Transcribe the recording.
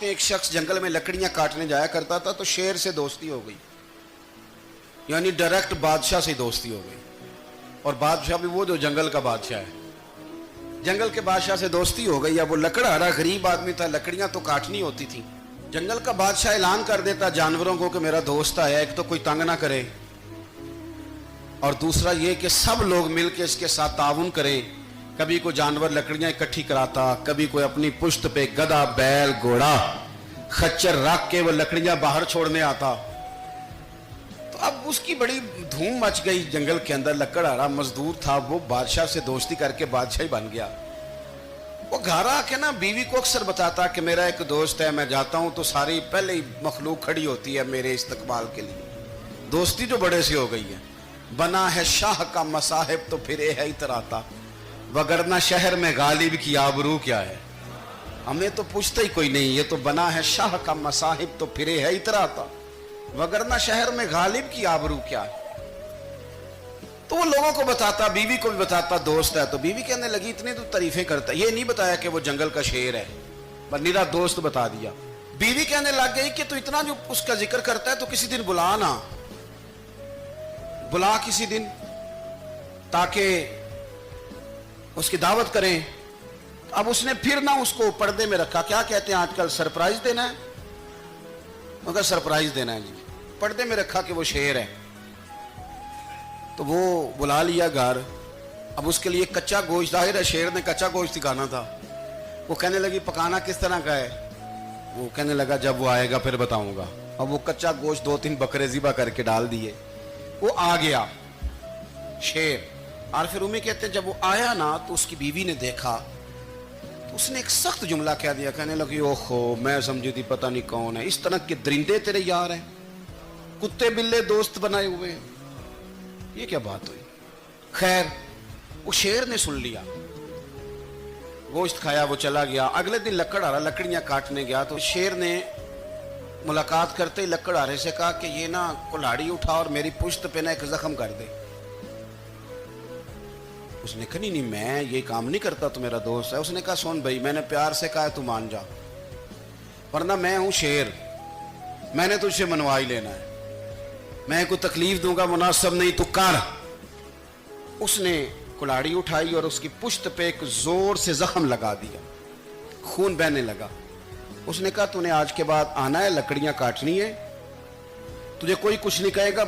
فرماتے ہیں ایک شخص جنگل میں لکڑیاں کاٹنے جایا کرتا تھا تو شیر سے دوستی ہو گئی، یعنی ڈائریکٹ بادشاہ سے دوستی ہو گئی، اور بادشاہ بھی وہ جو جنگل کا بادشاہ ہے، جنگل کے بادشاہ سے دوستی ہو گئی۔ اب وہ لکڑہارا غریب آدمی تھا، لکڑیاں تو کاٹنی ہوتی تھی۔ جنگل کا بادشاہ اعلان کر دیتا جانوروں کو کہ میرا دوست آیا، ایک تو کوئی تنگ نہ کرے، اور دوسرا یہ کہ سب لوگ مل کے اس کے ساتھ تعاون کریں۔ کبھی کوئی جانور لکڑیاں اکٹھی کراتا، کبھی کوئی اپنی پشت پہ گدھا، بیل، گھوڑا، خچر رکھ کے وہ لکڑیاں باہر چھوڑنے آتا۔ تو اب اس کی بڑی دھوم مچ گئی جنگل کے اندر۔ لکڑہارا مزدور تھا، وہ بادشاہ سے دوستی کر کے بادشاہ ہی بن گیا۔ وہ گھر آ کے نا بیوی کو اکثر بتاتا کہ میرا ایک دوست ہے، میں جاتا ہوں تو ساری پہلے ہی مخلوق کھڑی ہوتی ہے میرے استقبال کے لیے۔ دوستی جو بڑے سے ہو گئی ہے۔ بنا ہے شاہ کا مصاحب تو پھر ہے اتراتا، وگرنہ شہر میں غالب کی آبرو کیا ہے۔ ہمیں تو پوچھتا ہی کوئی نہیں، یہ تو بنا ہے شاہ کا مصاحب تو پھر ہے اتراتا، وگرنہ شہر میں غالب کی آبرو کیا ہے۔ تو وہ لوگوں کو بتاتا، بیوی کو بھی بتاتا دوست ہے۔ تو بیوی کہنے لگی اتنی تو تعریفیں کرتا، یہ نہیں بتایا کہ وہ جنگل کا شیر ہے، پر نیرا دوست بتا دیا۔ بیوی کہنے لگ گئی کہ تو اتنا جو اس کا ذکر کرتا ہے تو کسی دن بلا نا، بلا کسی دن تاکہ اس کی دعوت کریں۔ اب اس نے پھر نہ اس کو پردے میں رکھا، کیا کہتے ہیں آج کل، سرپرائز دینا ہے، مگر سرپرائز دینا ہے جی، پردے میں رکھا کہ وہ شیر ہے۔ تو وہ بلا لیا گھر۔ اب اس کے لیے کچا گوشت، ظاہر ہے شیر نے کچا گوشت دکھانا تھا۔ وہ کہنے لگی پکانا کس طرح کا ہے؟ وہ کہنے لگا جب وہ آئے گا پھر بتاؤں گا۔ اب وہ کچا گوشت 2-3 بکرے ذبح کر کے ڈال دیے، وہ آ گیا شیر۔ اور پھر امی کہتے ہیں جب وہ آیا نا تو اس کی بیوی نے دیکھا تو اس نے ایک سخت جملہ کہہ دیا، کہنے لگی اوہو میں سمجھی تھی پتہ نہیں کون ہے، اس طرح کے درندے تیرے یار ہیں، کتے بلے دوست بنائے ہوئے ہیں، یہ کیا بات ہوئی؟ خیر وہ شیر نے سن لیا، گوشت کھایا، وہ چلا گیا۔ اگلے دن لکڑہارا لکڑیاں کاٹنے گیا تو شیر نے ملاقات کرتے ہی لکڑہارے سے کہا کہ یہ نا کلاڑی اٹھا اور میری پشت پہ نا ایک زخم کر دے۔ اس نے کہا نہیں میں یہ کام نہیں کرتا، تو میرا دوست ہے۔ اس نے کہا سن بھائی، میں نے پیار سے کہا تو مان جا، ورنہ میں ہوں شیر، میں نے تجھ سے منوا ہی لینا ہے، میں کوئی تکلیف دوں گا مناسب نہیں، تو کر۔ اس نے کلاڑی اٹھائی اور اس کی پشت پہ ایک زور سے زخم لگا دیا، خون بہنے لگا۔ اس نے کہا تو نے آج کے بعد آنا ہے، لکڑیاں کاٹنی ہے، تجھے کوئی کچھ نہیں کہے گا،